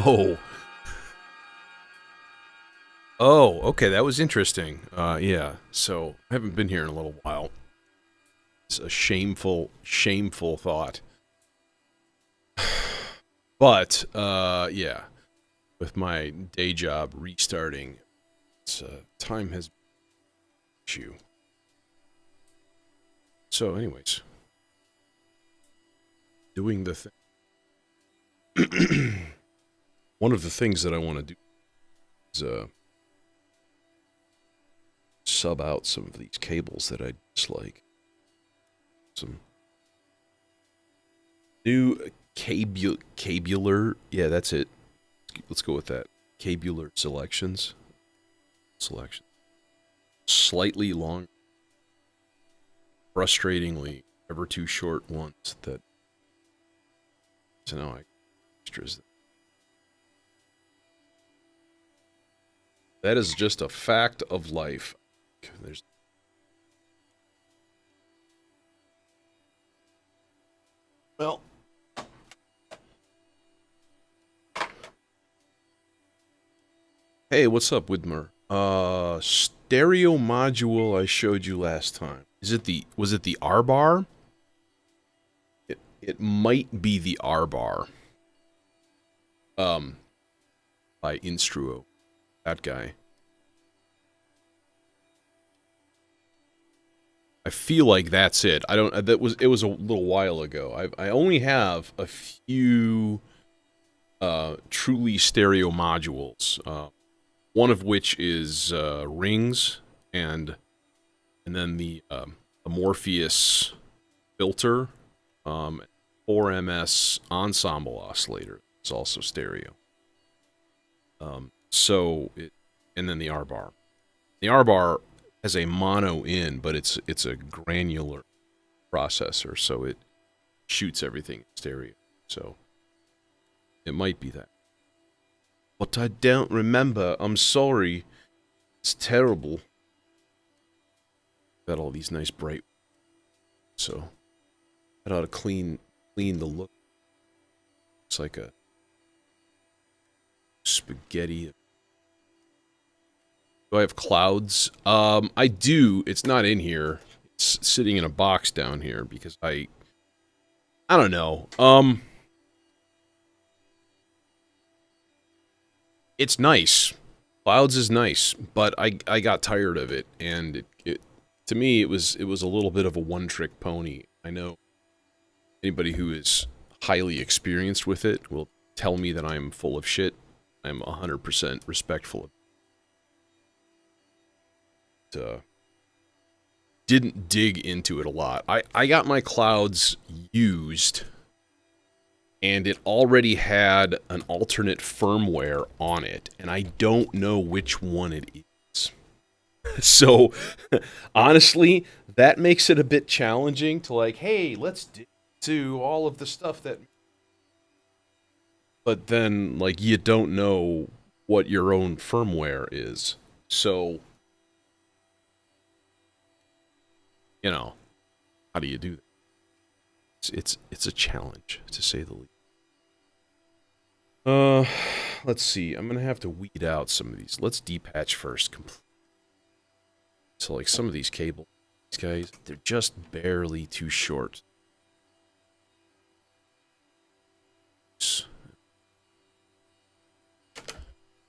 Oh. Oh, okay, that was interesting. Yeah, so I haven't been here in a little while. It's a shameful, shameful thought. But, yeah, with my day job restarting, it's, time has been an issue. So, anyways, doing the thing. One of the things that I want to do is, sub out some of these cables that I dislike. Some new cabular, yeah, that's it. Let's go with that. Cabular selections. Selection. Slightly long, frustratingly ever too short ones that. So now I extras. That is just a fact of life. There's. Well. Hey, what's up, Widmer? Stereo module I showed you last time. Was it the R bar? It might be the R bar. By Instruo. That guy. I feel like that's it. I don't. It was a little while ago. I only have a few truly stereo modules. One of which is rings and then the Morpheus filter, 4MS ensemble oscillator. It's also stereo. And then the R bar. The R bar has a mono in, but it's a granular processor, so it shoots everything in stereo. So it might be that. But I don't remember. I'm sorry. It's terrible. Got all these nice bright. So I ought to clean the look. It's like a spaghetti. Do I have clouds? I do. It's not in here. It's sitting in a box down here because I don't know. It's nice. Clouds is nice, but I got tired of it, and it to me it was a little bit of a one-trick pony. I know anybody who is highly experienced with it will tell me that I'm full of shit. I'm 100% respectful of it. Didn't dig into it a lot. I got my clouds used, and it already had an alternate firmware on it, and I don't know which one it is. So, honestly, that makes it a bit challenging to like, hey, let's do all of the stuff that... But then, like, you don't know what your own firmware is. So, you know, how do you do that? It's a challenge, to say the least. Let's see. I'm gonna have to weed out some of these. Let's depatch first. So, like, some of these cables, these guys, they're just barely too short.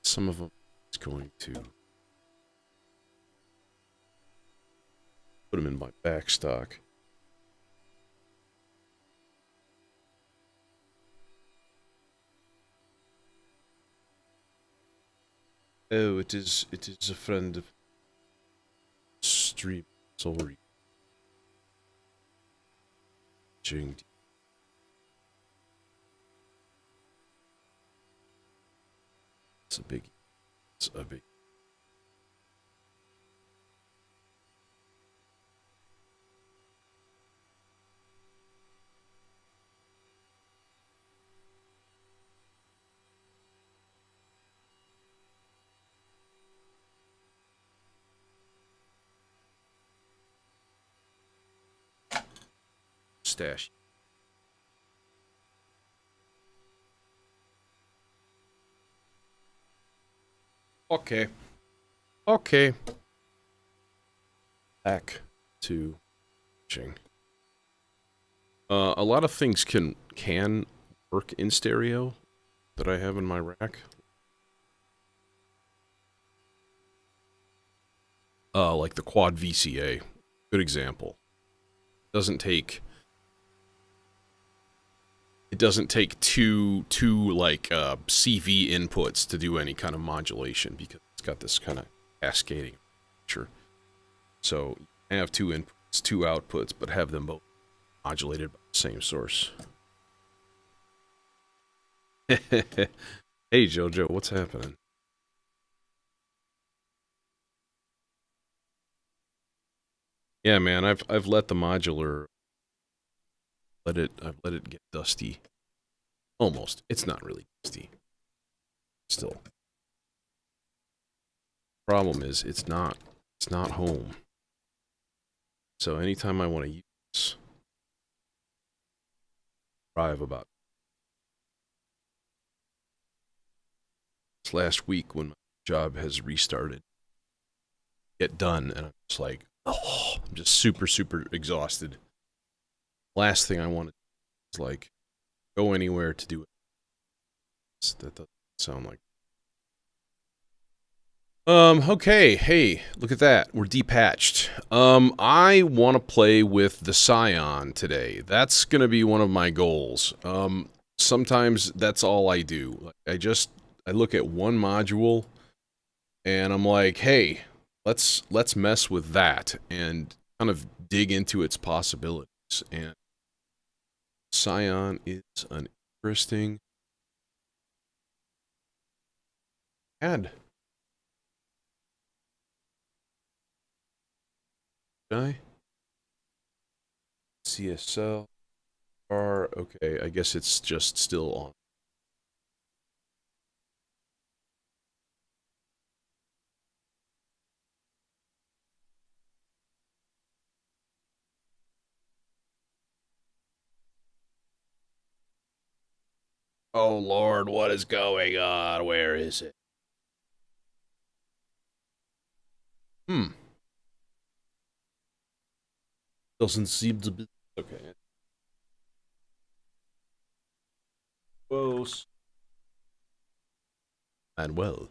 Some of them is going to put them in my backstock. Oh, it is a friend of stream. Sorry. It's a big. It's a big. Stash. Okay. Okay. Back to pitching. A lot of things can work in stereo that I have in my rack. Like the quad VCA. Good example. It doesn't take two like CV inputs to do any kind of modulation because it's got this kind of cascading feature. So you have two inputs, two outputs, but have them both modulated by the same source. Hey Jojo, what's happening? Yeah, man, I've let the modular I've let it get dusty. Almost. It's not really dusty. Still. Problem is it's not home. So anytime I want to use drive about this last week when my job has restarted, get done, and I'm just like, oh, I'm just super exhausted. Last thing I want to do is like go anywhere to do it. That doesn't sound like. Okay, hey, look at that. We're depatched. I want to play with the Scion today. That's gonna be one of my goals. Sometimes that's all I do. I look at one module and I'm like, hey, let's mess with that and kind of dig into its possibilities. And Scion is an interesting ad. Guy? CSL. Okay, I guess it's just still on. Oh Lord, what is going on? Where is it? Doesn't seem to be. Okay. Close. Manuel.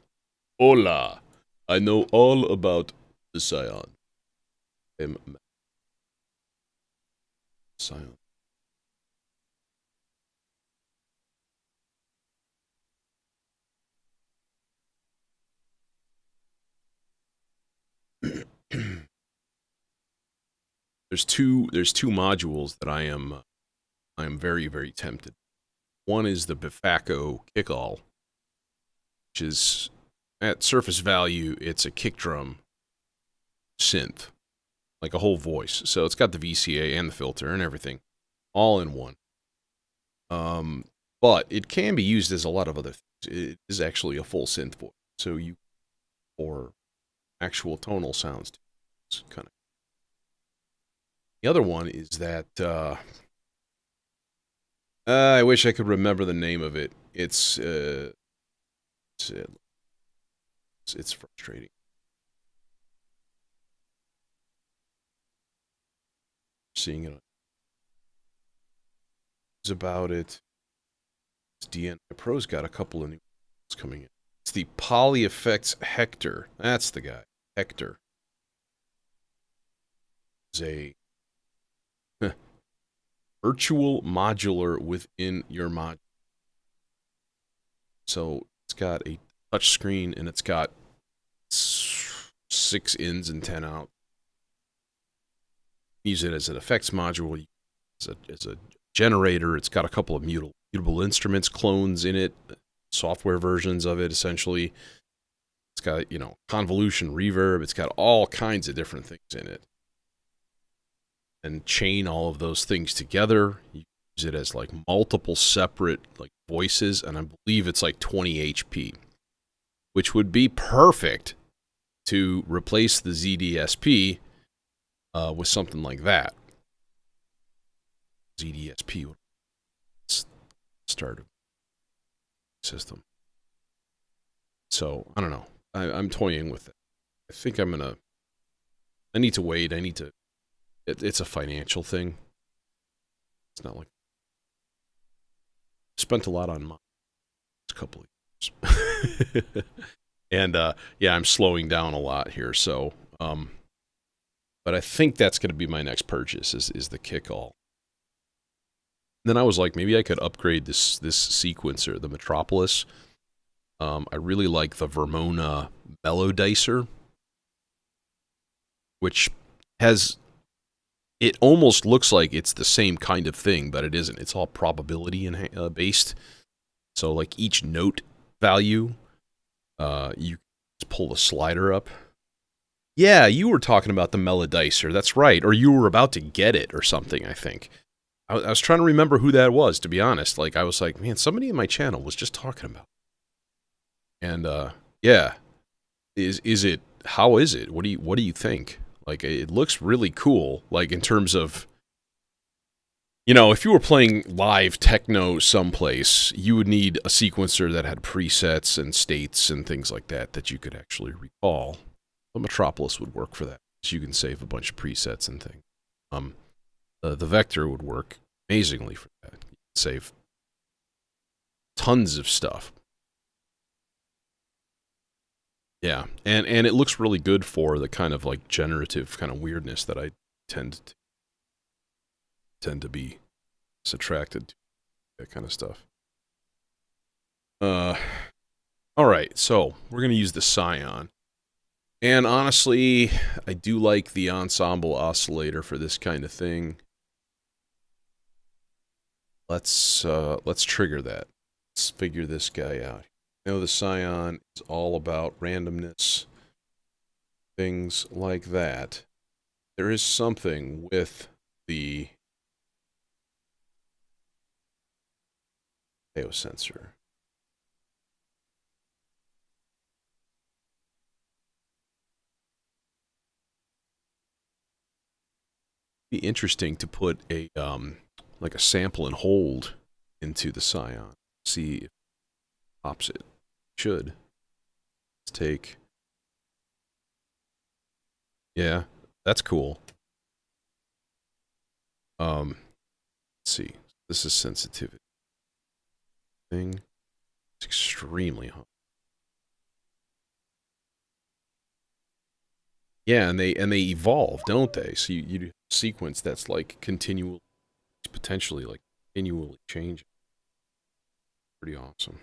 Hola. I know all about the Scion. Scion. There's two modules that I am very tempted. One is the Bifaco Kickall, which is at surface value, it's a kick drum synth, like a whole voice. So it's got the VCA and the filter and everything, all in one. But it can be used as a lot of other things. It is actually a full synth voice, so you or actual tonal sounds. It's kind of. The other one is that I wish I could remember the name of it. It's frustrating. Seeing it. It's about it. It's DNI Pro's got a couple of new ones coming in. It's the Poly Effects Hector. That's the guy. Hector. It's a virtual modular within your mod. So it's got a touch screen and it's got 6 ins and 10 out. Use it as an effects module, as a generator. It's got a couple of mutable instruments clones in it, software versions of it essentially. It's got, you know, convolution, reverb. It's got all kinds of different things in it. And chain all of those things together. You use it as like multiple separate like voices, and I believe it's like 20 HP, which would be perfect to replace the ZDSP with something like that. ZDSP would start a system. So I don't know. I'm toying with it. I think I'm gonna. I need to wait. I need to. It's a financial thing. It's not like spent a lot on my couple of years, and yeah, I'm slowing down a lot here. So, but I think that's going to be my next purchase. Is the kick-all. Then I was like, maybe I could upgrade this sequencer, the Metropolis. I really like the Vermona Mellow Dicer, which has, it almost looks like it's the same kind of thing, but it isn't. It's all probability based. So like each note value, you just pull the slider up. Yeah, you were talking about the Mellow Dicer. That's right. Or you were about to get it or something, I think. I was trying to remember who that was, to be honest. Like, I was like, man, somebody in my channel was just talking about it. And, yeah. Is it, how is it? What do you think? Like, it looks really cool, like, in terms of, you know, if you were playing live techno someplace, you would need a sequencer that had presets and states and things like that you could actually recall. The Metropolis would work for that, so you can save a bunch of presets and things. The Vector would work amazingly for that. You can save tons of stuff. Yeah, and it looks really good for the kind of like generative kind of weirdness that I tend to be attracted to, that kind of stuff. All right, so we're gonna use the Scion, and honestly, I do like the ensemble oscillator for this kind of thing. Let's trigger that. Let's figure this guy out. You know, the Scion is all about randomness, things like that. There is something with the sensor. Be interesting to put a like a sample and hold into the Scion. See if it pops it. Should. Let's take. Yeah, that's cool. Let's see. This is sensitivity. Thing. It's extremely hot. Yeah, and they evolve, don't they? So you do a sequence that's like continual, potentially like continually changing. Pretty awesome.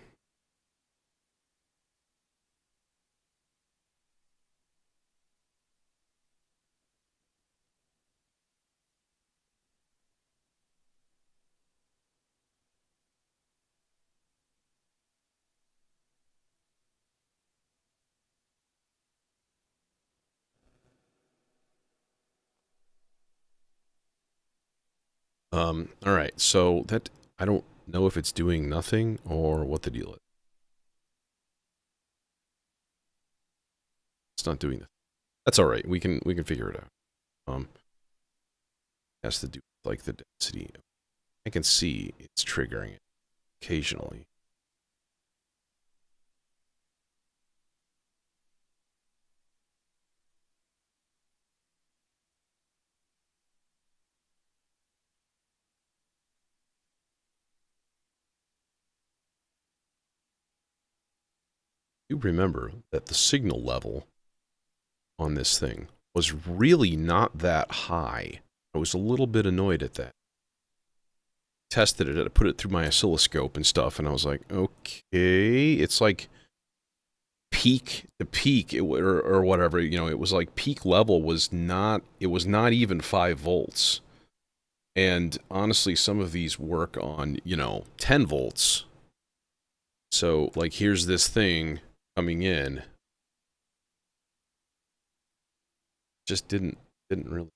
All right, so that, I don't know if it's doing nothing or what the deal is. It's not doing that. That's all right. We can figure it out. It has to do with like the density. I can see it's triggering it occasionally. You remember that the signal level on this thing was really not that high. I was a little bit annoyed at that. Tested it, I put it through my oscilloscope and stuff, and I was like, okay, it's like peak to peak, or whatever, you know, it was like peak level was not, it was not even 5 volts. And honestly, some of these work on, you know, 10 volts. So, like, here's this thing coming in. Just didn't really.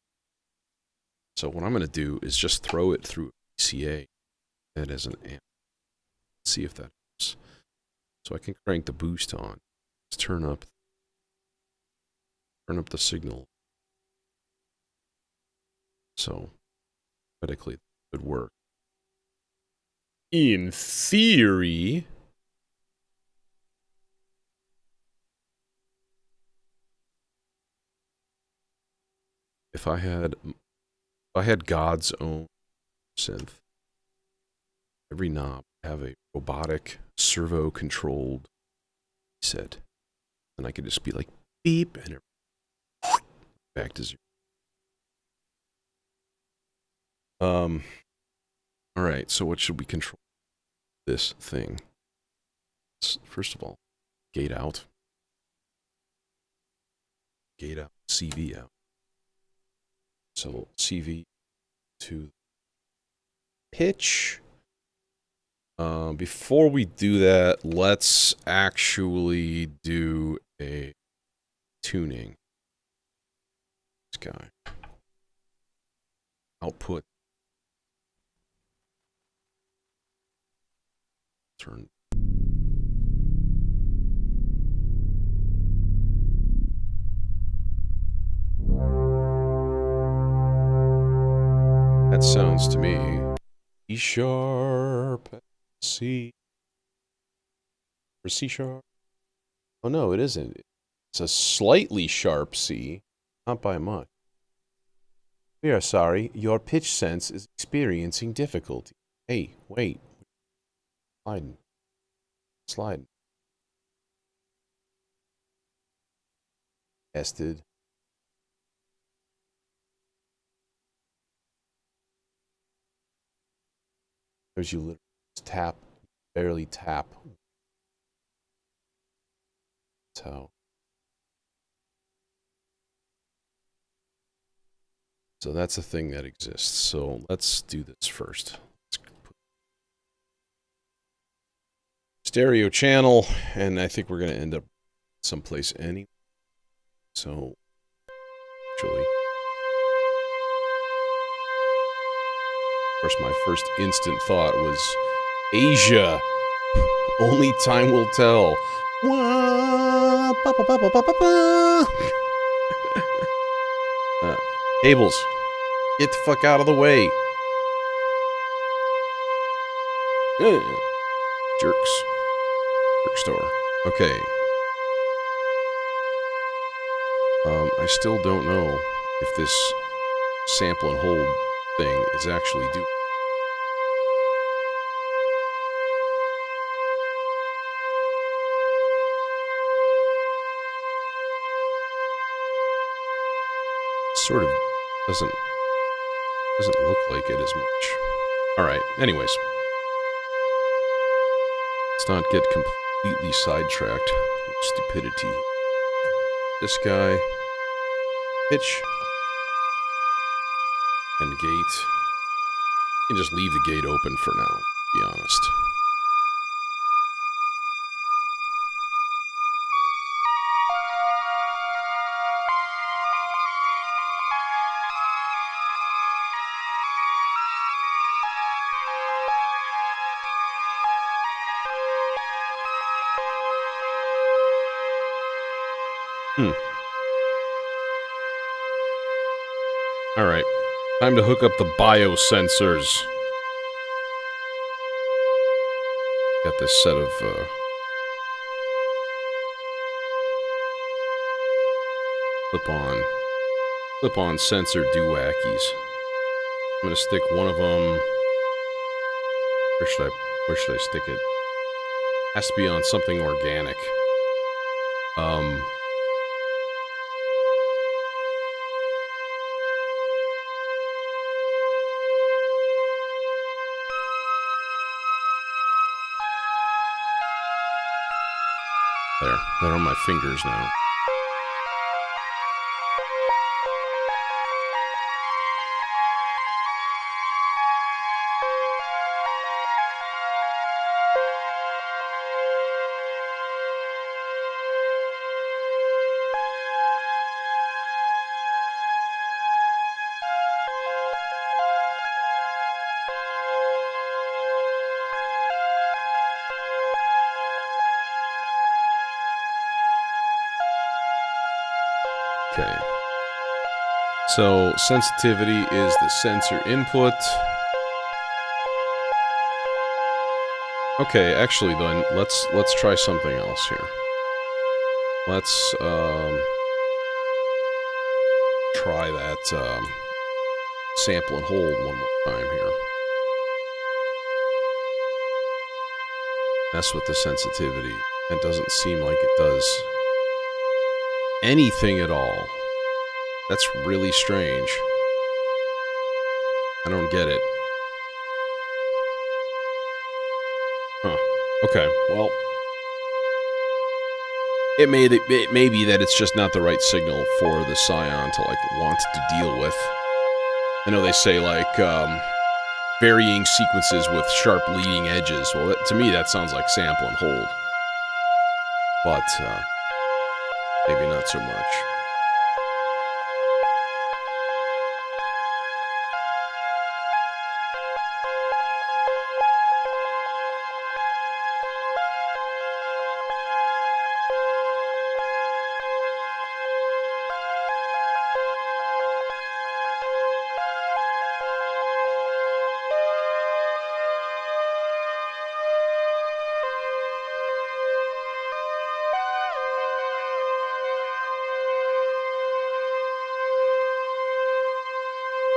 So what I'm going to do is just throw it through PCA that as an amp. See if that helps. So I can crank the boost on. Let's turn up the signal. So theoretically it would work. In theory. if I had God's own synth, every knob would have a robotic, servo-controlled set, and I could just be like beep, and it back to 0. All right. So what should we control this thing? First of all, gate out, CV out. So CV to pitch. Before we do that, let's actually do a tuning. This guy. Output. Turn. That sounds to me E sharp, C, or C sharp. Oh no, it isn't. It's a slightly sharp C, not by much. We are sorry, your pitch sense is experiencing difficulty. Hey, wait. Sliding. Tested. There's you literally tap, barely tap. So that's a thing that exists. So let's do this first. Let's put stereo channel, and I think we're going to end up someplace anyway. So actually, of course, my first instant thought was Asia. Only time will tell. Cables, get the fuck out of the way. Jerks. Jerk store. Okay. I still don't know if this sample and hold thing is actually doing. Sort of doesn't look like it as much. All right. Anyways, let's not get completely sidetracked with stupidity. This guy, pitch, and gate. You can just leave the gate open for now, to be honest. Alright, time to hook up the biosensors. Got this set of, clip-on sensor doohickeys. I'm gonna stick one of them... Where should I stick it? Has to be on something organic. They're on my fingers now. Okay. So sensitivity is the sensor input. Okay, actually then let's try something else here. Let's try that sample and hold one more time here. Mess with the sensitivity. It doesn't seem like it does anything at all. That's really strange. I don't get it. Huh. Okay, well, it may be that it's just not the right signal for the Scion to, like, want to deal with. I know they say, like, varying sequences with sharp leading edges. Well, to me, that sounds like sample and hold. But, maybe not so much.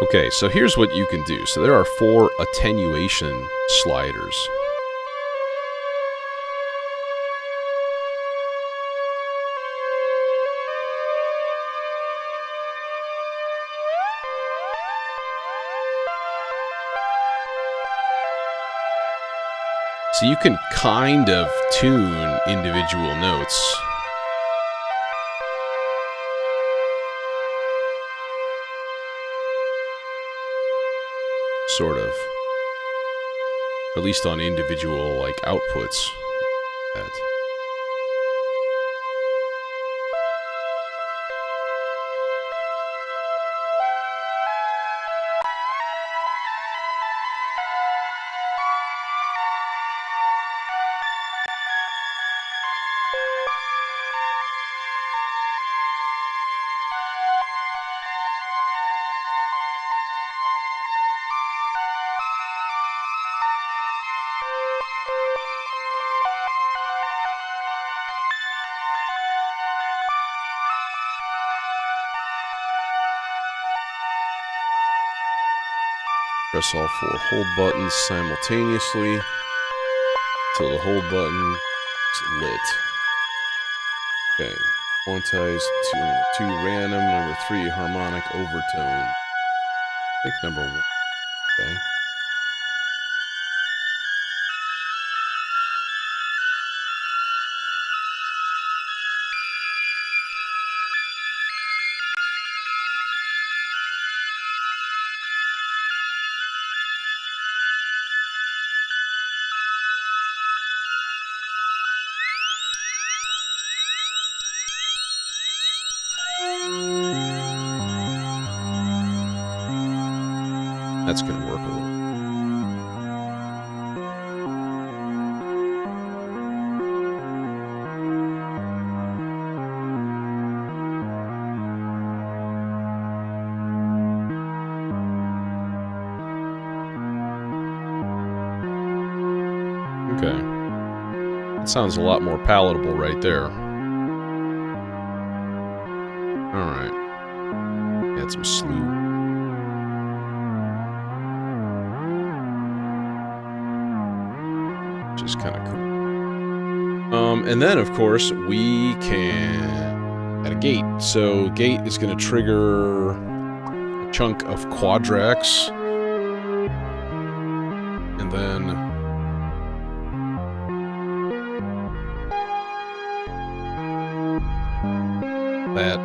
Okay, so here's what you can do. So there are 4 attenuation sliders. So you can kind of tune individual notes. Sort of. At least on individual, like, outputs. That. Press all 4 hold buttons simultaneously until the hold button is lit. Okay. Quantized, 2 random, number 3 harmonic overtone. I think number 1. Okay. That's going to work a little. Okay. That sounds a lot more palatable right there. Alright. Add some slew. Which is kind of cool. And then, of course, we can add a gate. So, gate is going to trigger a chunk of quadrax. And then that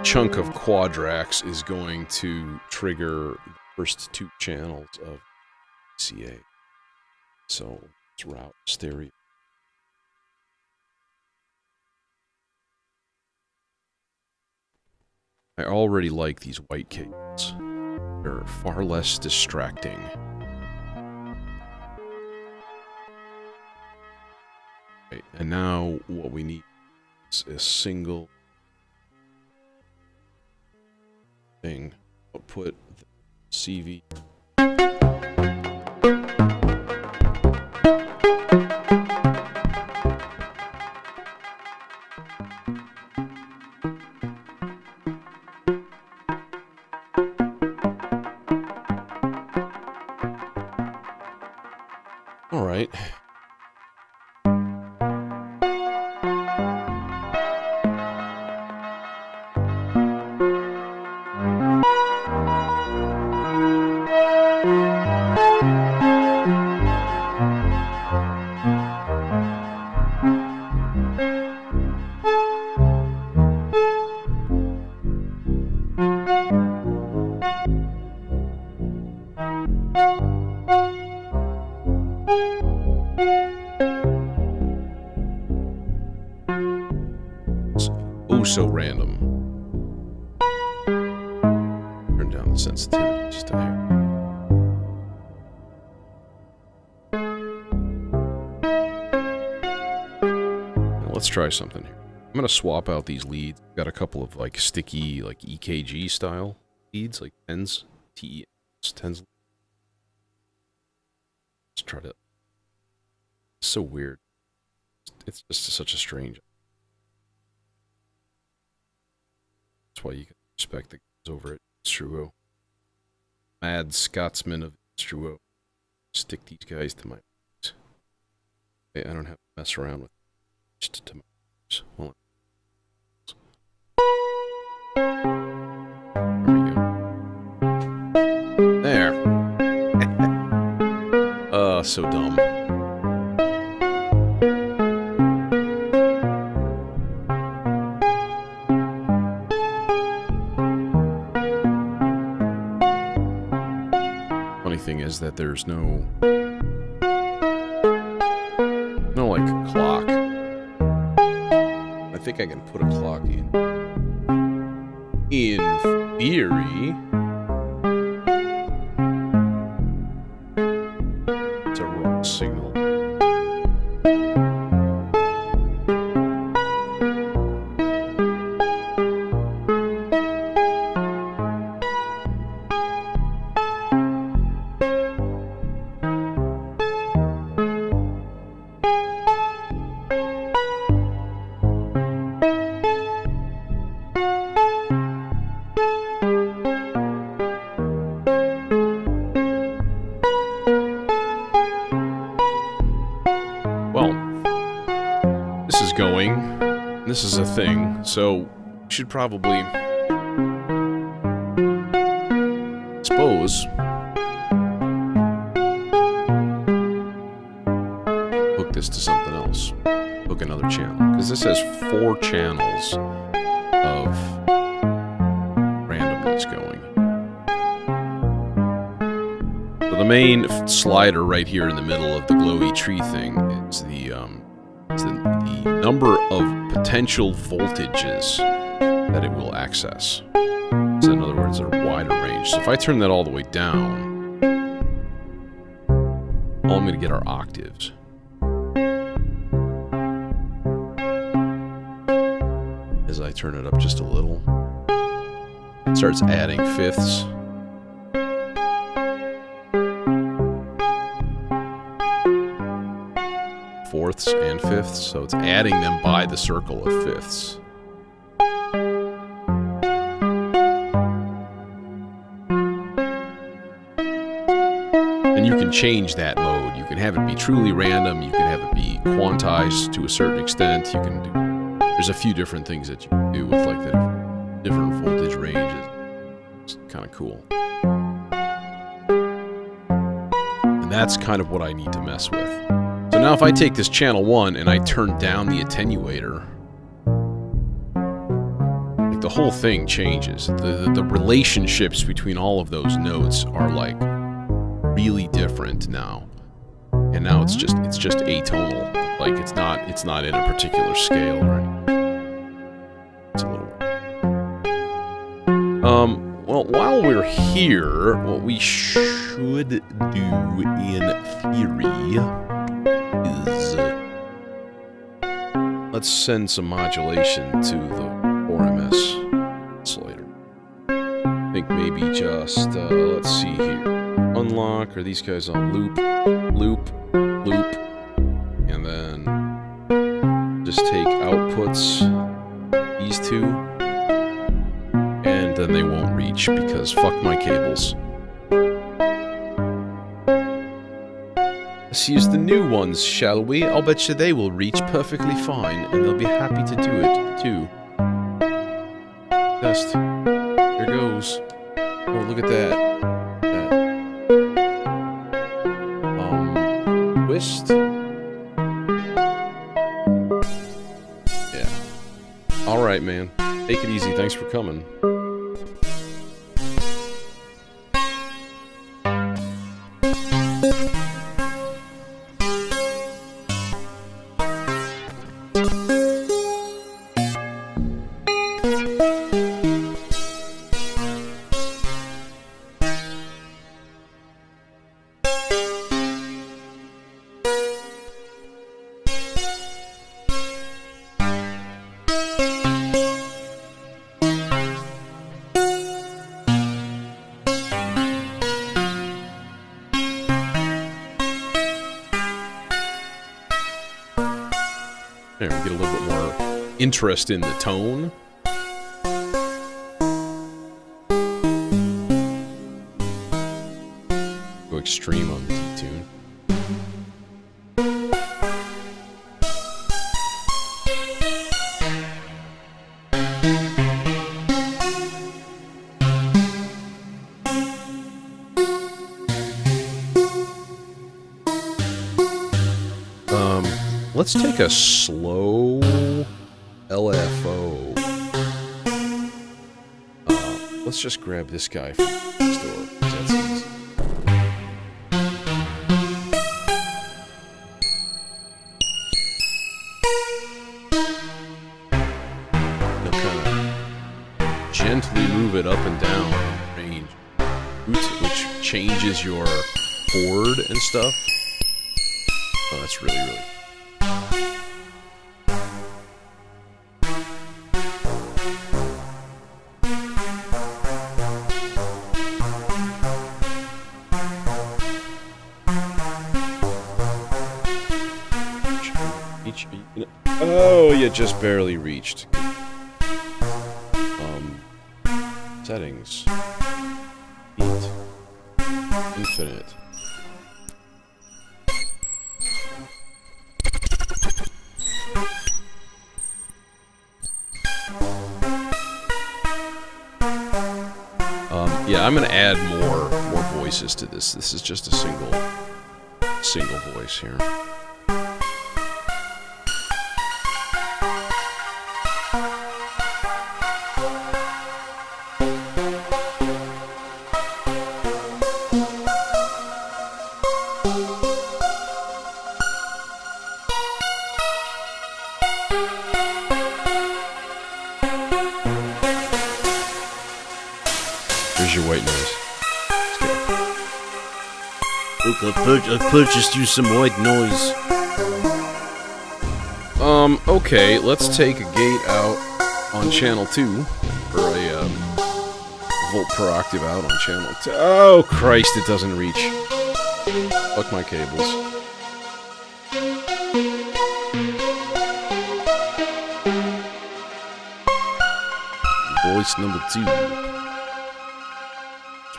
chunk of quadrax is going to trigger the first 2 channels of CA. So let's route stereo. I already like these white cables. They're far less distracting. Right, and now what we need is a single thing. Output the CV. so random. Turn down the sensitivity just a hair. Now let's try something here. I'm gonna swap out these leads. Got a couple of like sticky, like EKG style leads, like tens, TES, tens. Let's try to. It's so weird. It's just such a strange. That's why you can respect the guys over at Instruo. Mad Scotsman of Instruo. Stick these guys to my. I don't have to mess around with. Just to my. Well, there we go. There. So dumb. Funny thing is that there's no like clock. I think I can put a clock in. In theory. It's a wrong signal. This is a thing, so we should probably, suppose, hook this to something else. Hook another channel, because this has 4 channels of randomness going. So the main slider right here in the middle of the glowy tree thing is the number of potential voltages that it will access. So in other words, they're wider range. So if I turn that all the way down, all I'm going to get are octaves. As I turn it up just a little, it starts adding fifths. Fourths and fifths, so it's adding them by the circle of fifths. And you can change that mode. You can have it be truly random, you can have it be quantized to a certain extent, you can do... There's a few different things that you can do with like the different voltage ranges. It's kind of cool. And that's kind of what I need to mess with. So now if I take this channel 1 and I turn down the attenuator, like the whole thing changes. The relationships between all of those notes are like really different now. And now it's just atonal. Like it's not in a particular scale or anything. It's a little well, while we're here, what we should do in theory is let's send some modulation to the 4MS slider. I think maybe just let's see here. Unlock, are these guys on loop, loop, loop, and then just take outputs, these two, and then they won't reach because fuck my cables. Let's use the new ones, shall we? I'll bet you they will reach perfectly fine, and they'll be happy to do it, too. Test. Here goes. Oh, look at that. Twist. Yeah. Alright, man. Take it easy. Thanks for coming. There, we get a little bit more interest in the tone. Go extreme on the detune. Let's take a slow LFO. Let's just grab this guy from the store. That's easy. Now kind of gently move it up and down range, which changes your chord and stuff. Oh, that's really, really. Oh, you just barely reached. Settings. Heat. Infinite. Yeah, I'm gonna add more voices to this. This is just a single voice here. Here's your white noise. Look, I purchased you some white noise. Okay, let's take a gate out on channel 2, or a volt per octave out on channel 2. Oh, Christ, it doesn't reach. Fuck my cables. Voice number 2.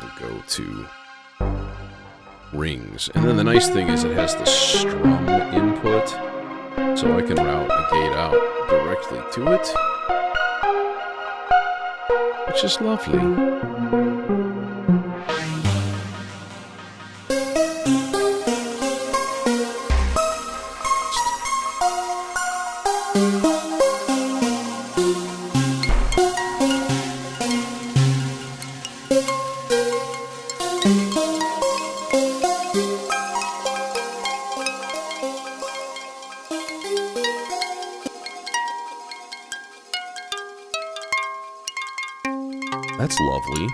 We'll go to rings. And then the nice thing is it has the strum input, so I can route a gate out directly to it, which is lovely. That's lovely.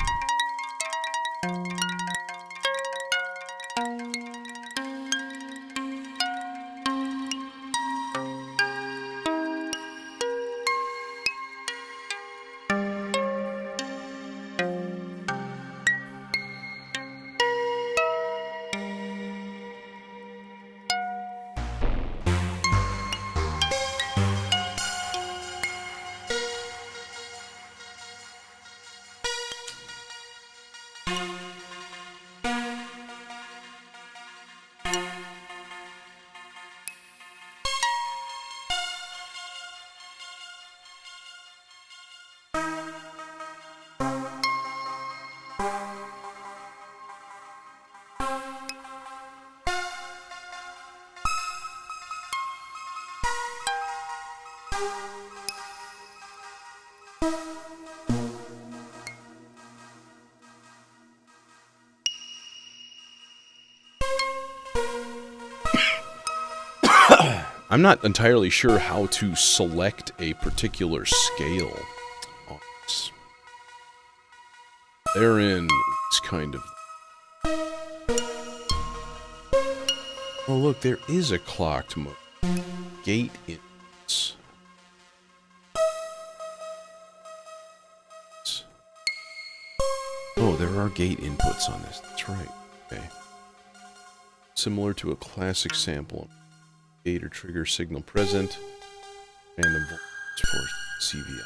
I'm not entirely sure how to select a particular scale on this. Therein, it's kind of... Oh, look, there is a clocked mode. Gate inputs. Oh, there are gate inputs on this. That's right. Okay. Similar to a classic sample. Gate or trigger signal present. Random voltage for CVI.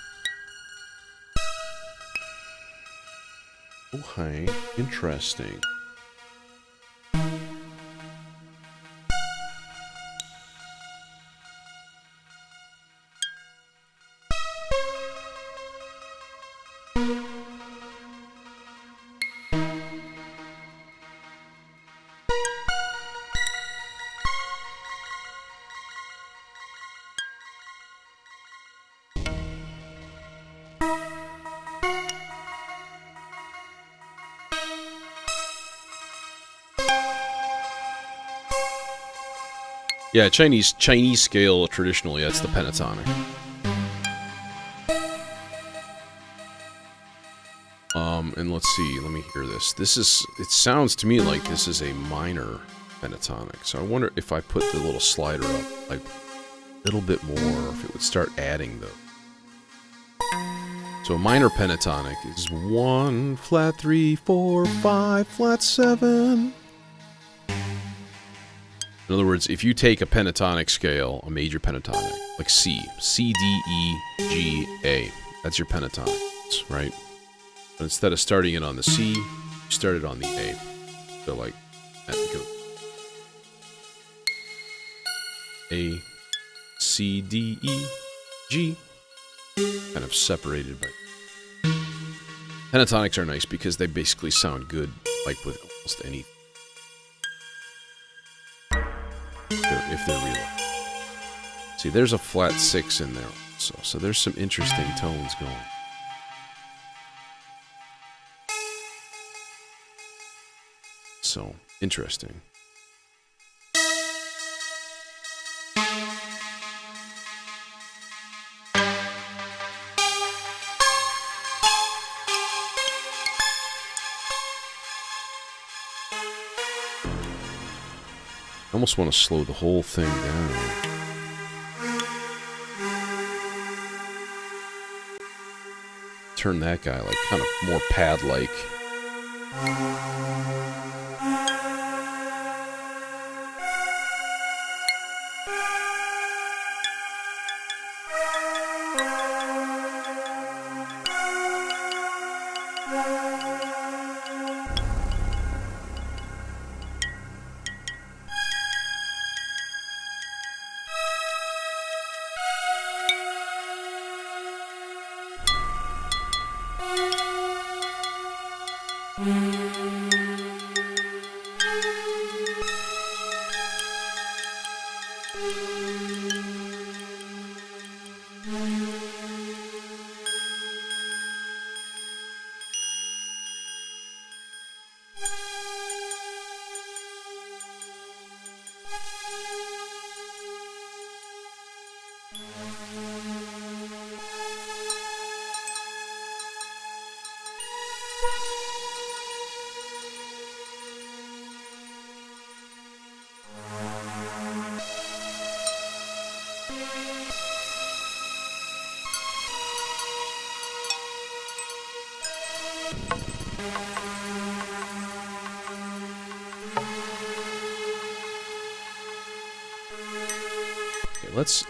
Okay, interesting. Yeah, Chinese scale traditionally that's the pentatonic. And let's see, let me hear this. It sounds to me like this is a minor pentatonic. So I wonder if I put the little slider up like a little bit more, if it would start adding those. So a minor pentatonic is 1, flat 3, 4, 5, flat 7. In other words, if you take a pentatonic scale, a major pentatonic, like C, C, D, E, G, A, that's your pentatonic, right? But instead of starting it on the C, you start it on the A. So like, that goes A, C, D, E, G, kind of separated by... Pentatonics are nice because they basically sound good, like with almost anything. If they're real. See, there's a flat 6 in there also, so there's some interesting tones going. So, interesting. I almost want to slow the whole thing down. Turn that guy like kind of more pad-like.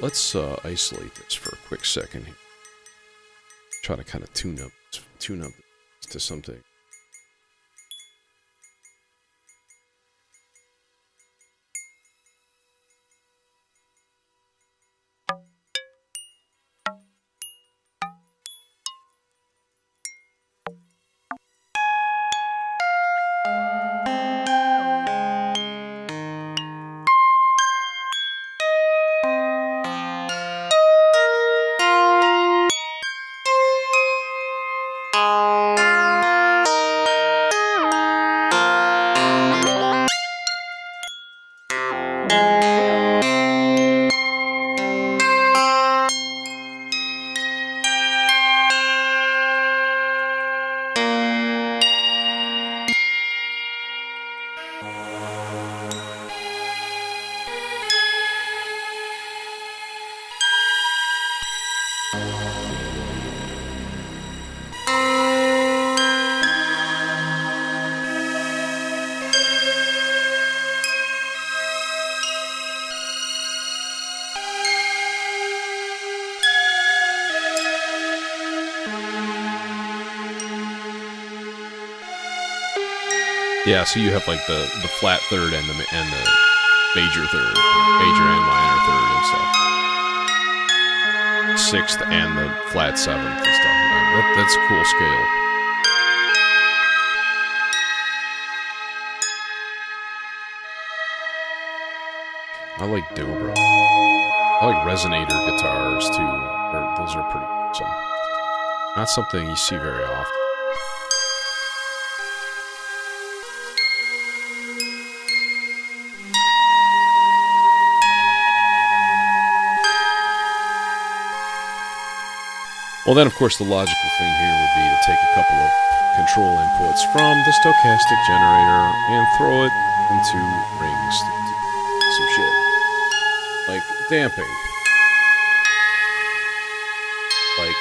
Let's isolate this for a quick second here. Try to kind of tune up to something. Yeah, so you have like the flat third and the major third, major and minor third and stuff. Sixth and the flat seventh and stuff. Yeah, that's a cool scale. I like dobro. I like resonator guitars too. Those are pretty awesome. Not something you see very often. Well, then, of course, the logical thing here would be to take a couple of control inputs from the stochastic generator and throw it into rings to do some shit. Like damping. Like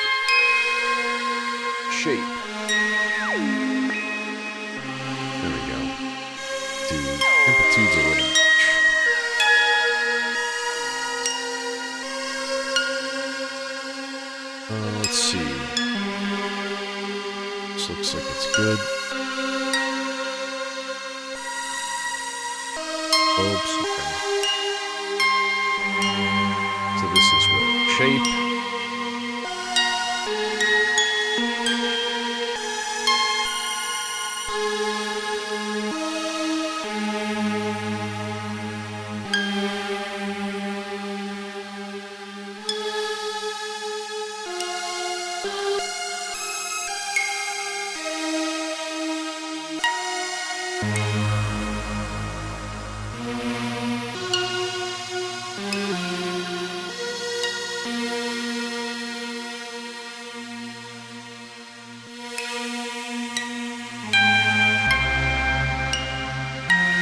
shape. There we go. Dude, amplitude's a little much. Let's see. This looks like it's good. Oops, okay. So this is what? Shape.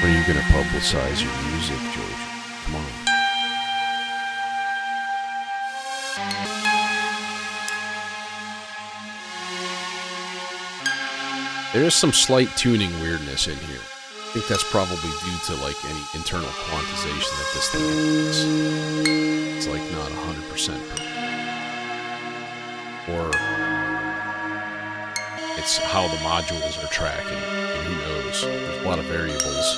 When are you going to publicize your music, George? Come on. There is some slight tuning weirdness in here. I think that's probably due to like any internal quantization that this thing has. It's like not 100%. Or it's how the modules are tracking. And who knows? There's a lot of variables.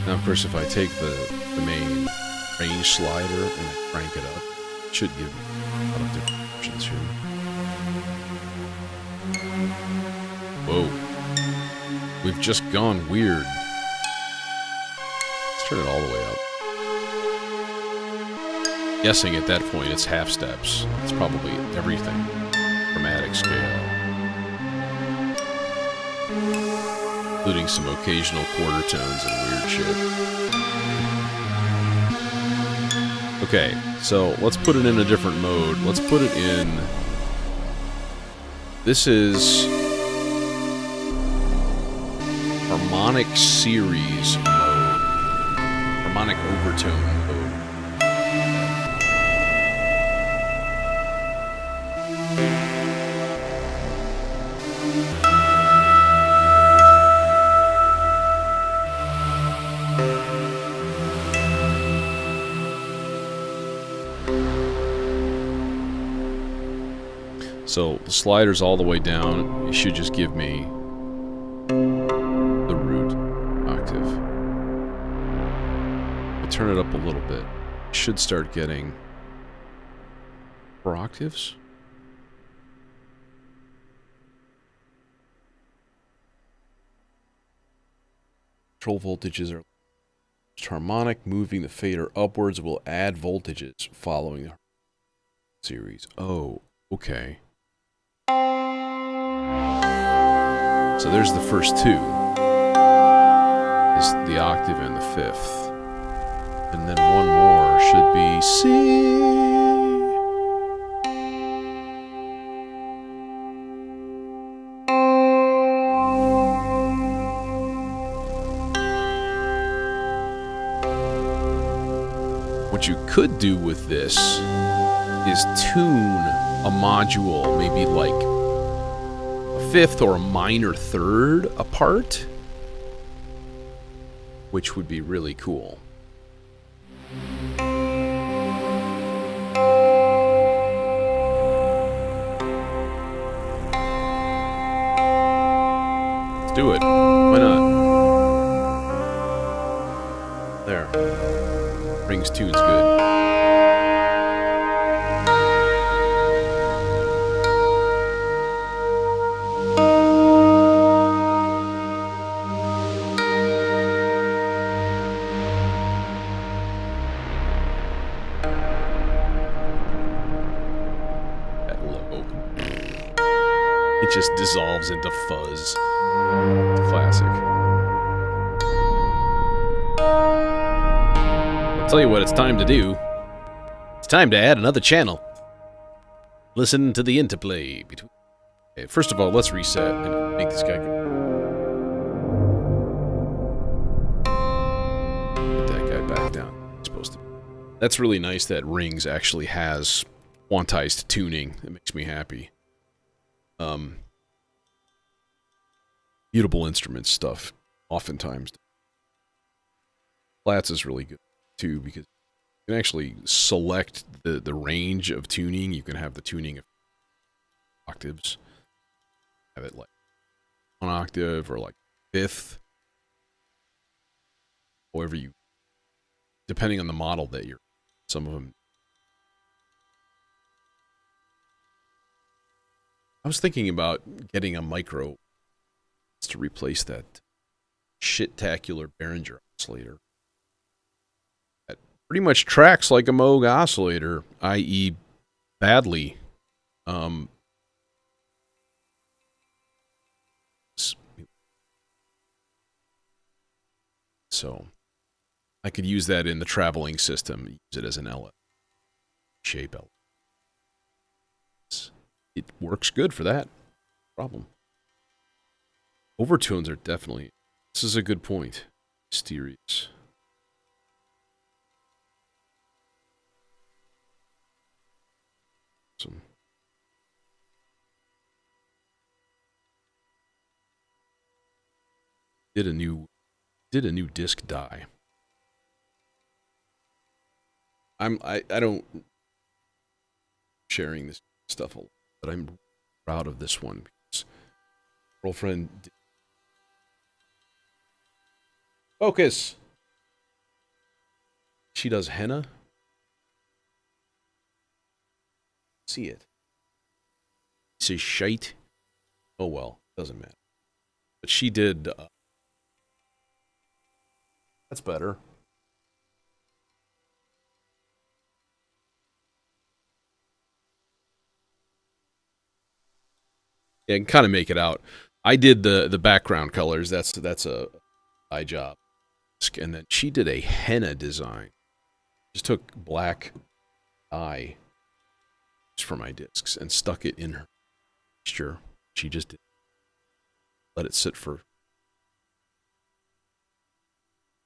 Now, of course, if I take the main range slider and I crank it up, it should give me a lot of different options here. Whoa. We've just gone weird. Let's turn it all the way up. Guessing at that point it's half steps. It's probably everything. Chromatic scale. Including some occasional quarter tones and weird shit. Okay, so let's put it in a different mode. Let's put it in... This is... Harmonic series mode. Harmonic overtone mode. So the slider's all the way down. It should just give me the root octave. I turn it up a little bit. It should start getting 4 octaves. Control voltages are harmonic. Moving the fader upwards will add voltages following the series. Oh, okay. So there's the first 2. Is the octave and the 5th. And then one more should be C. What you could do with this is tune a module maybe like a fifth or a minor third apart, which would be really cool. Let's do it. Why not? There. Rings tune's good. That logo. It just dissolves into fuzz. It's classic. I'll tell you what it's time to do. It's time to add another channel. Listen to the interplay between... Okay, first of all, let's reset and make this guy go. Put that guy back down. It's supposed to. That's really nice that Rings actually has quantized tuning. It makes me happy. Mutable instruments stuff, oftentimes. Flats is really good, too, because you can actually select the range of tuning. You can have the tuning of octaves. Have it like 1 octave or like fifth. However you... Depending on the model that you're... Some of them... I was thinking about getting a micro to replace that shit-tacular Behringer oscillator. That pretty much tracks like a Moog oscillator, i.e. badly. So, I could use that in the traveling system, use it as an LF shape LF. It works good for that problem. Overtones are definitely... This is a good point. Mysterious. Awesome. Did a new disc die. I don't sharing this stuff a lot, but I'm proud of this one because girlfriend focus. She does henna. See it. Say shite. Oh well, doesn't matter. But she did. That's better. Yeah, I can kind of make it out. I did the background colors. That's a eye job. And then she did a henna design. Just took black dye for my discs and stuck it in her texture. She just did. Let it sit for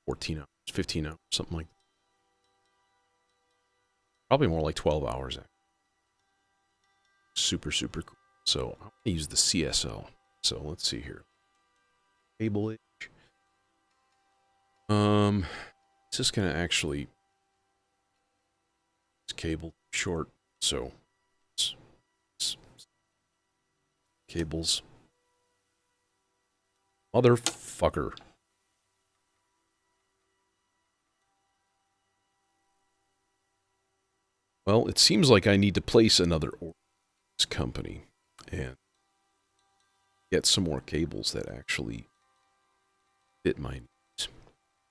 14 hours, 15 hours, something like that. Probably more like 12 hours. Actually. Super, super cool. So I'm going to use the CSL. So let's see here. Cable edge. It's just going to actually... It's cable short, so... It's cables. Motherfucker. Well, it seems like I need to place another order with this company and get some more cables that actually fit my needs.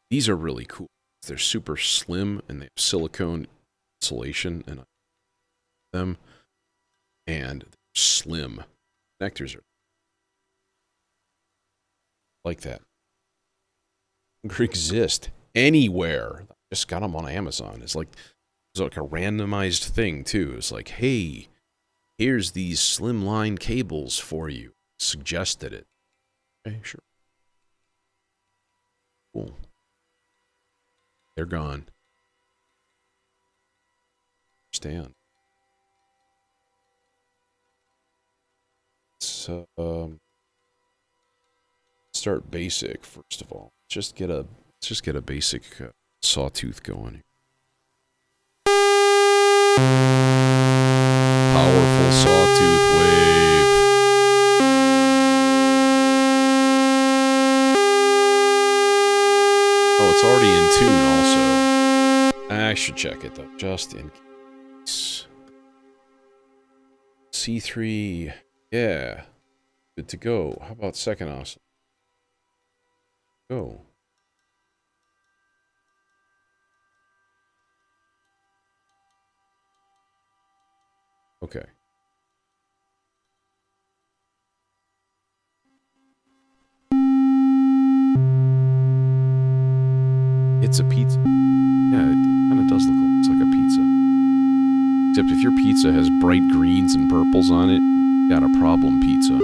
These are really cool. They're super slim and they have silicone insulation in them, and they're slim. Connectors are like that. They exist anywhere. I just got them on Amazon. It's like a randomized thing too. It's like, hey, here's these slimline cables for you. Suggested it. Okay, sure. Cool. They're gone. understand. So, start basic first of all. Let's just get a basic sawtooth going. Powerful sawtooth wave. Oh, it's already in tune also. I should check it though, just in case. C3, yeah. Good to go. How about second oscillator? Go. Okay. It's a pizza. Yeah, it kind of does look almost like a pizza. Except if your pizza has bright greens and purples on it, you got a problem, pizza.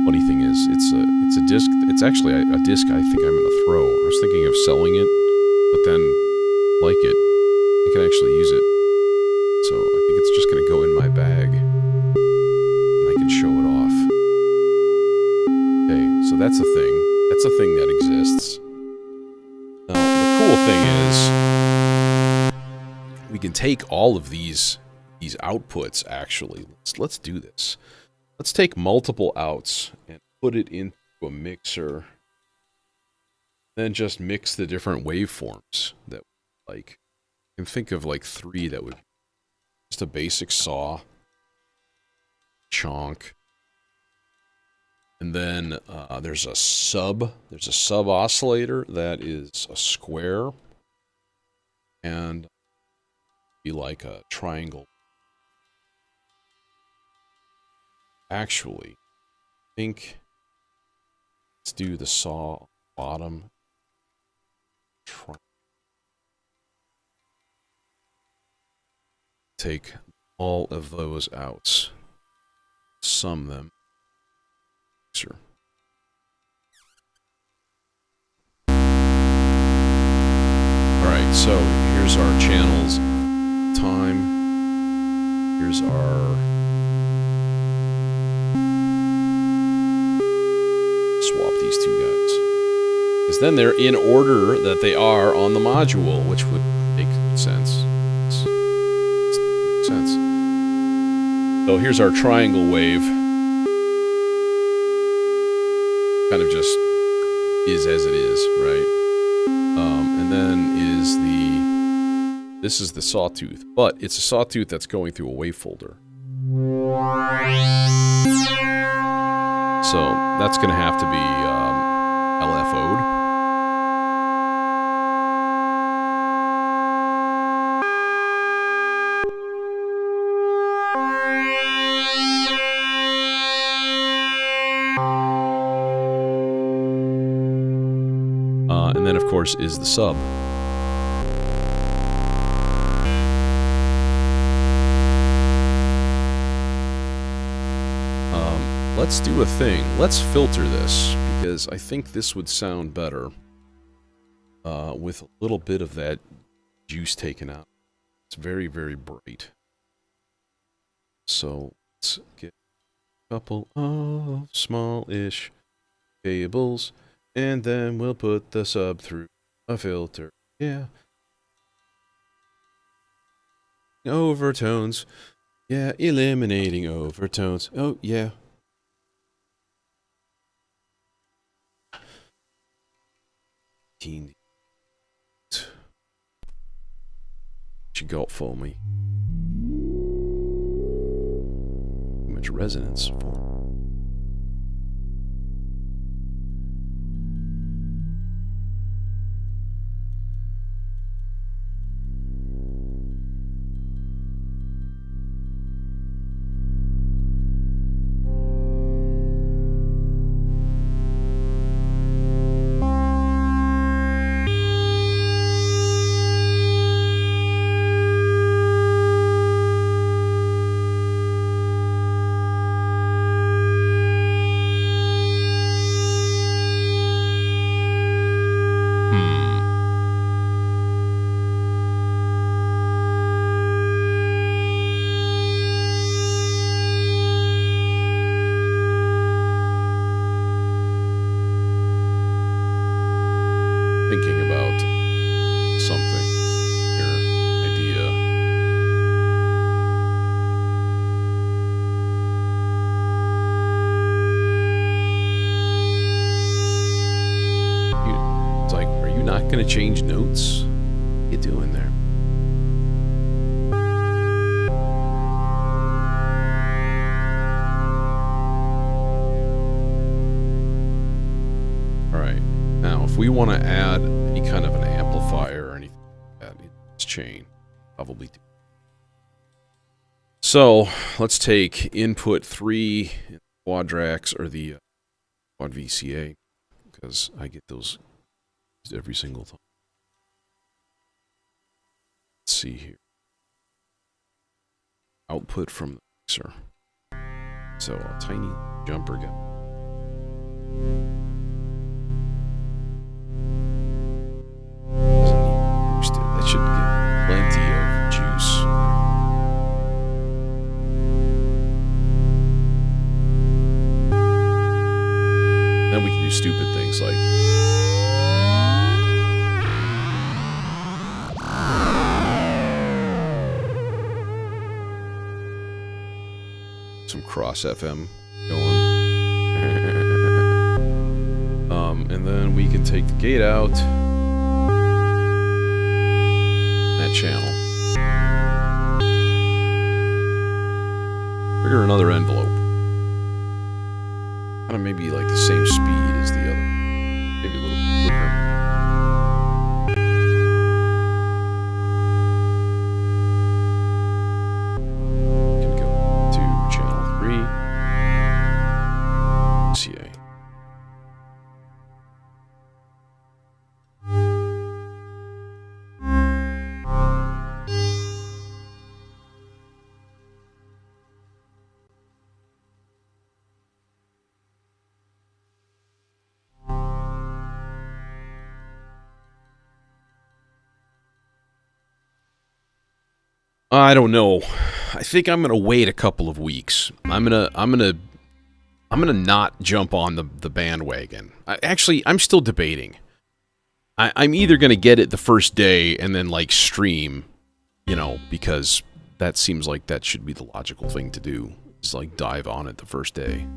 Funny thing is, it's a disc. It's actually a disc I think I'm gonna throw. I was thinking of selling it, but then like it, I can actually use it. So I think it's just gonna go in my bag, and I can show it off. Okay, so that's a thing. That's a thing that exists. Now the cool thing is, we can take all of these outputs. Actually, let's do this. Let's take multiple outs and put it into a mixer. Then just mix the different waveforms that like. I can think of like 3 that would just a basic saw, chonk, and then there's a sub oscillator that is a square and be like a triangle. Actually, I think let's do the saw bottom. Take all of those outs, sum them. Sure. Alright, so here's our channels. Time. Here's our swap these 2 guys. Because then they're in order that they are on the module, which would make sense. Makes sense. So here's our triangle wave. Kind of just is as it is, right? And then this is the sawtooth, but it's a sawtooth that's going through a wave folder. So that's going to have to be LFO'd. And then, of course, is the sub. Let's do a thing. Let's filter this, because I think this would sound better with a little bit of that juice taken out. It's very, very bright. So let's get a couple of small-ish cables, and then we'll put the sub through a filter. Yeah. Overtones. Yeah, eliminating overtones. Oh, yeah. Should go for me. Too much resonance for. thinking about something here. Idea. It's like, are you not going to change notes? What are you doing there? If we want to add any kind of an amplifier or anything like that, let's chain. Probably do. So let's take input 3 in the Quadrax or the Quad VCA, because I get those every single time. Let's see here. Output from the mixer. So a tiny jumper guy. That should get plenty of juice. Then we can do stupid things like some cross FM going. And then we can take the gate out. Channel. Trigger another envelope. Kind of maybe like the same speed as the other. Maybe a little bit quicker. Can go to channel 3. CA. I don't know. I think I'm gonna wait a couple of weeks. I'm gonna not jump on the bandwagon. I'm still debating. I'm either gonna get it the first day and then like stream, you know, because that seems like that should be the logical thing to do. Is like dive on it the first day.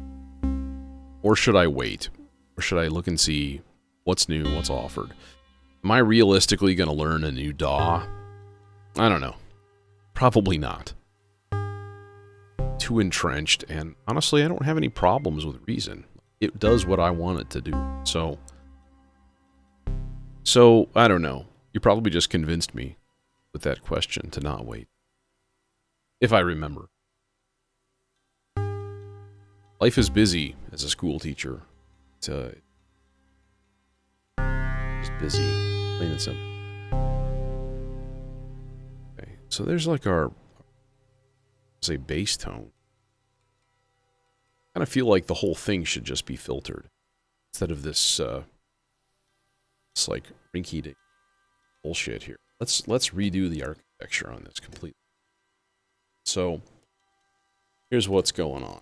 Or should I wait? Or should I look and see what's new, what's offered? Am I realistically gonna learn a new DAW? I don't know. Probably not. Too entrenched, and honestly, I don't have any problems with Reason. It does what I want it to do. So I don't know. You probably just convinced me with that question to not wait. If I remember. Life is busy as a school teacher. It's just busy, plain and simple. So there's like our, say, bass tone. I kind of feel like the whole thing should just be filtered instead of this, it's like rinky-dink bullshit here. Let's redo the architecture on this completely. So here's what's going on.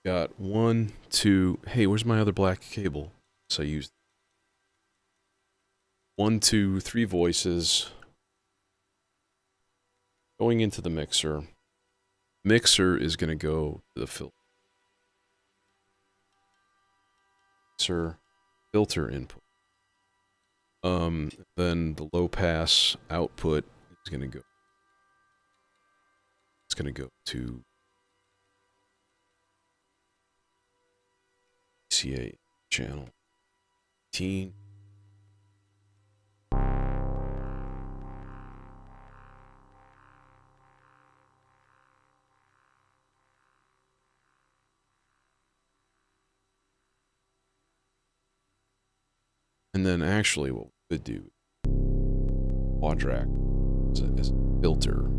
Got 1, 2. Hey, where's my other black cable? So I used 1, 2, 3 voices. Going into the mixer. Mixer is going to go to the filter. Mixer, filter input. Then the low pass output is going to go. It's going to go to CA channel 18. And then actually what we could do, Quadrax as a filter.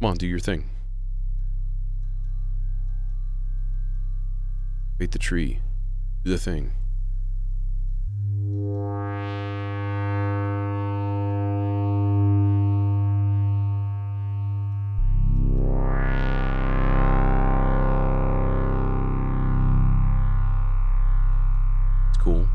Come on, do your thing. Bait the tree. Do the thing. Cool.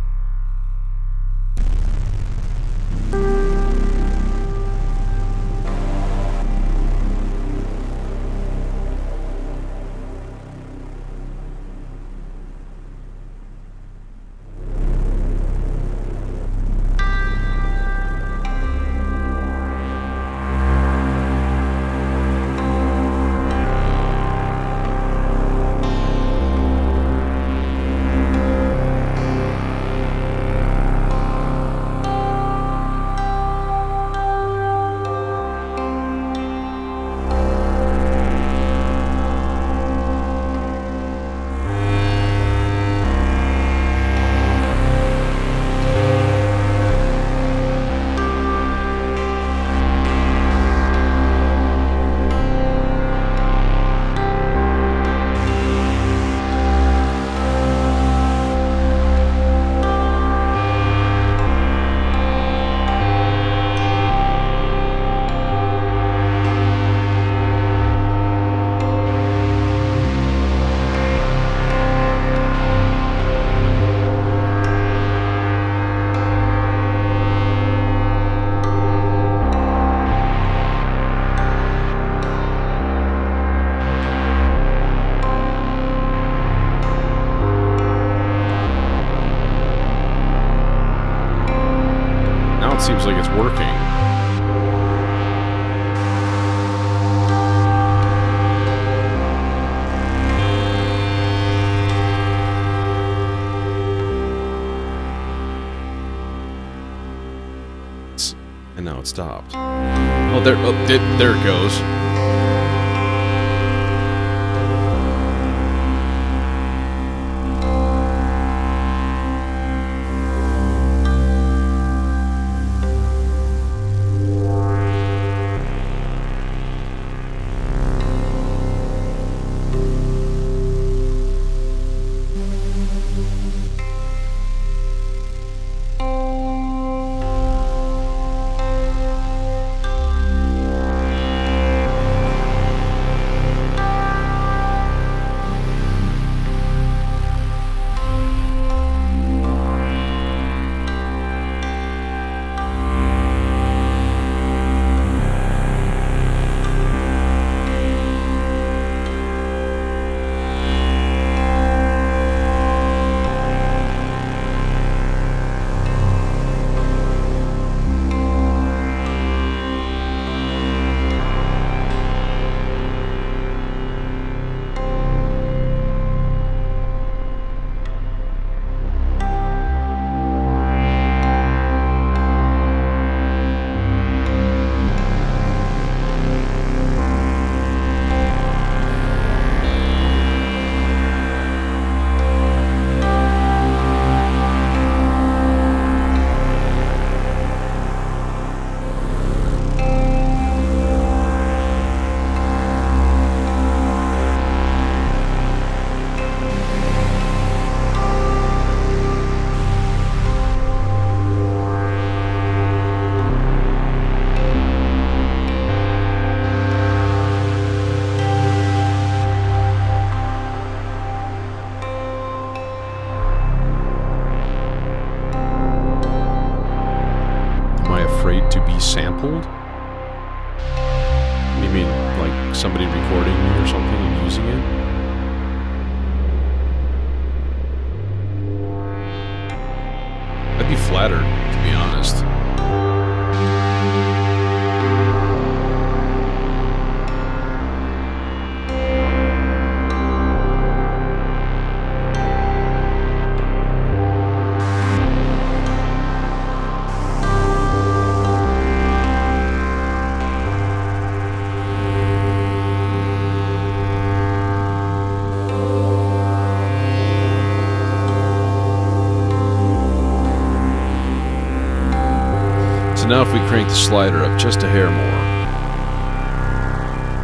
Seems like it's working. And now it stopped. Oh, there it goes. Sampled? You mean like somebody recording me or something and using it? I'd be flattered, to be honest. So now if we crank the slider up just a hair more,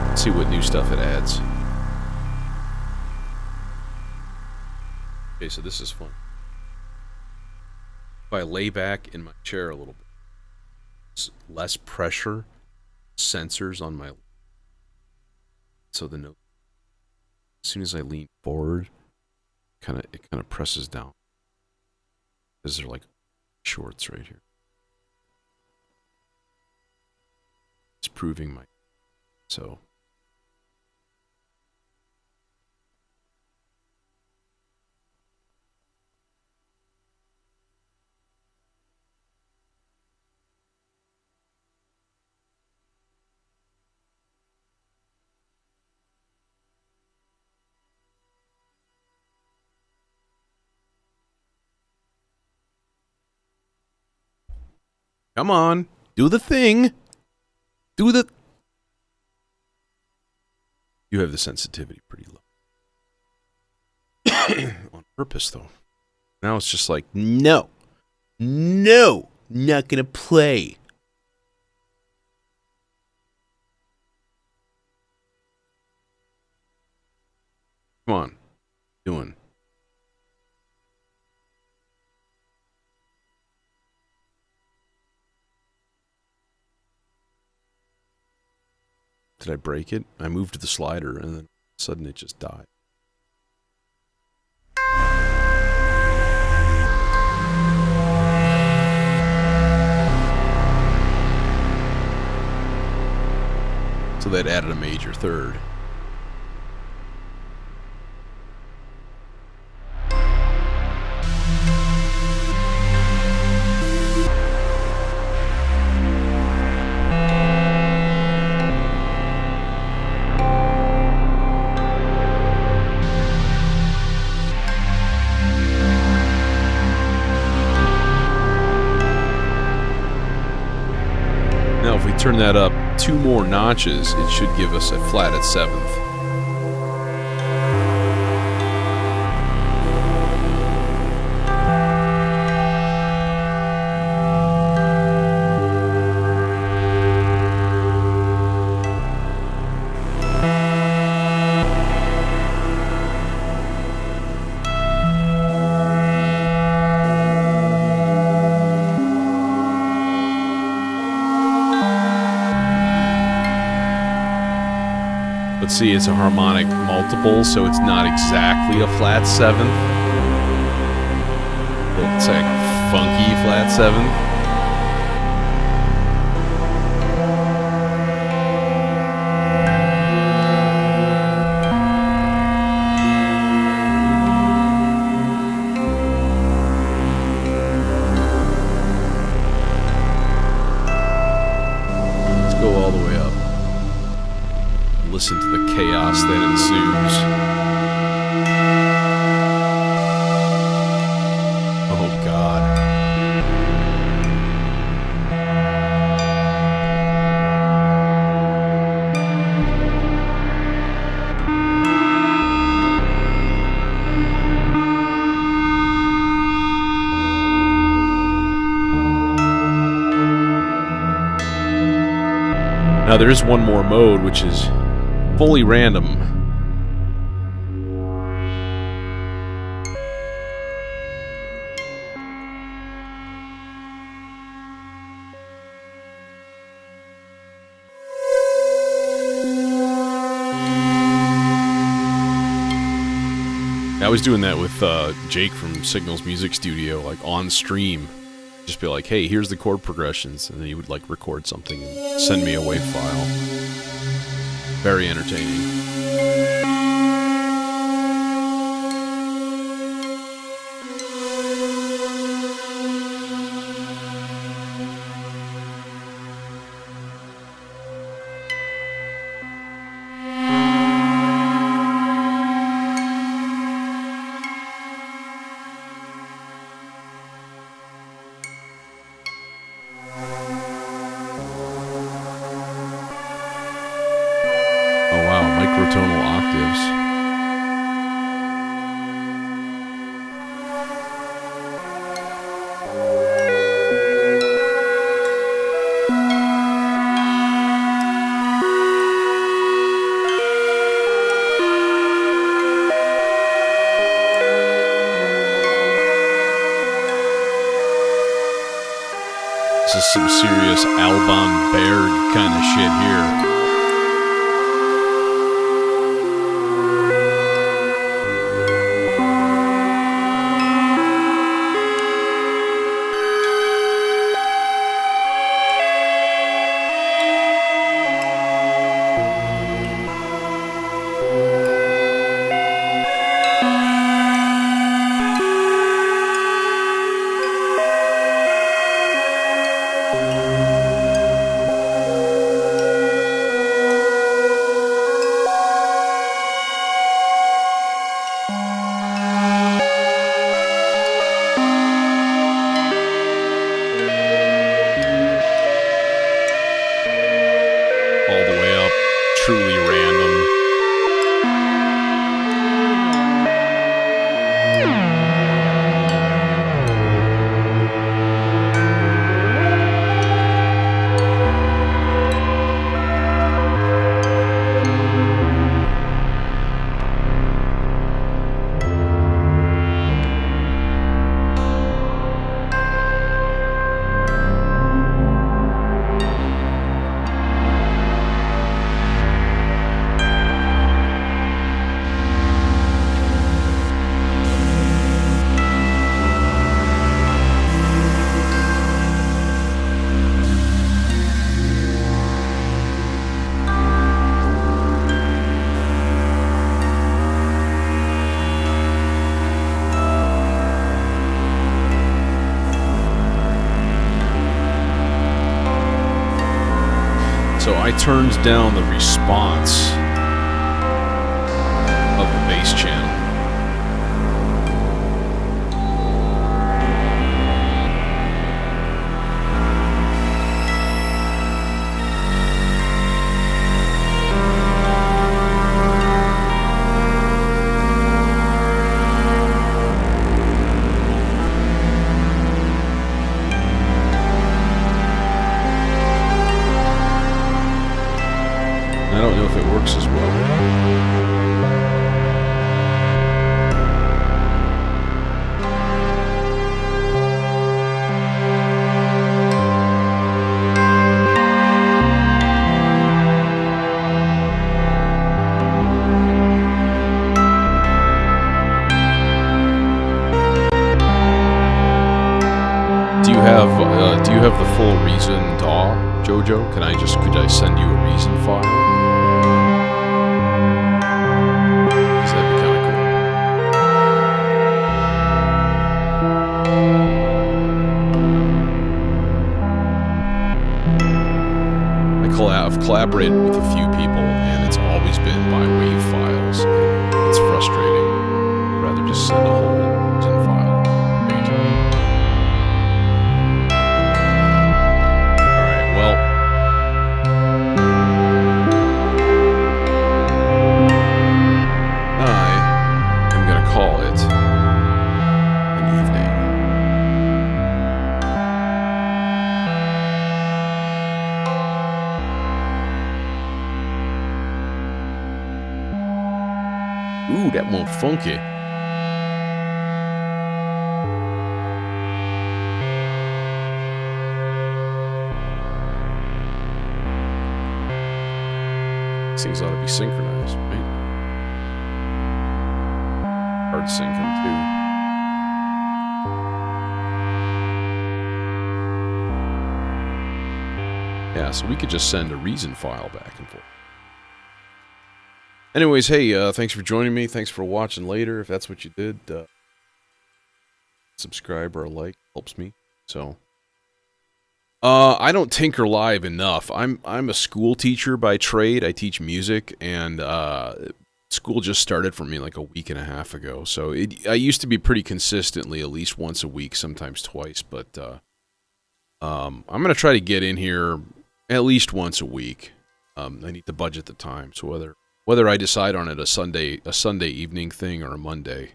let's see what new stuff it adds. Okay, so this is fun. If I lay back in my chair a little bit, it's less pressure, sensors on my, so the note, as soon as I lean forward, it kind of presses down. Because they're like shorts right here. It's proving my... So... Come on, do the thing. Do the... You have the sensitivity pretty low. On purpose, though. Now it's just like, no. No, not gonna play. Come on. Doing. Did I break it? I moved the slider and then all of a sudden it just died. So that added a major third. Now if we turn that up 2 more notches, it should give us a flat at 7th. Let's see, it's a harmonic multiple, so it's not exactly a flat 7th. It's like a funky flat 7th. Let's go all the way up. Listen to the chaos that ensues. Oh, God. Now, there is one more mode, which is fully random. I was doing that with Jake from Signal's Music Studio, like on stream. Just be like, hey, here's the chord progressions, and then he would like record something and send me a WAV file. Very entertaining. Microtonal octaves. This is some serious Alban Berg kind of shit here. So I turned down the response of the bass channel. I don't know if it works as well. Do you have the full reason DAW, Jojo? Could I send you a reason file? Because that'd be kind of cool. I've collaborated with a few people, and it's always been by WAV files. It's frustrating. I'd rather just send a whole reason file. Right. Alright, well. I'm gonna call it an evening. Ooh, that won't funky. These things ought to be synchronized, right? Hard to sync them too. Yeah, so we could just send a reason file back and forth. Anyways, hey, thanks for joining me. Thanks for watching later. If that's what you did, subscribe or a like helps me. So, I don't tinker live enough. I'm a school teacher by trade. I teach music, and school just started for me like a week and a half ago. So I used to be pretty consistently at least once a week, sometimes twice. But I'm gonna try to get in here at least once a week. I need to budget the time. So whether I decide on it a Sunday evening thing or a Monday,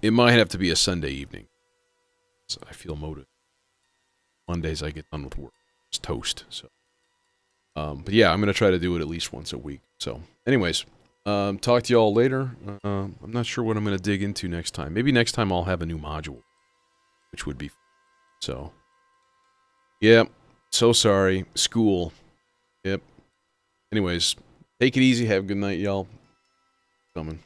it might have to be a Sunday evening. So I feel motivated. Mondays I get done with work. It's toast. So, but yeah, I'm gonna try to do it at least once a week. So, anyways, talk to y'all later. I'm not sure what I'm gonna dig into next time. Maybe next time I'll have a new module, which would be fun. So. Yeah. So sorry. School. Yep. Anyways, take it easy. Have a good night, y'all. Coming.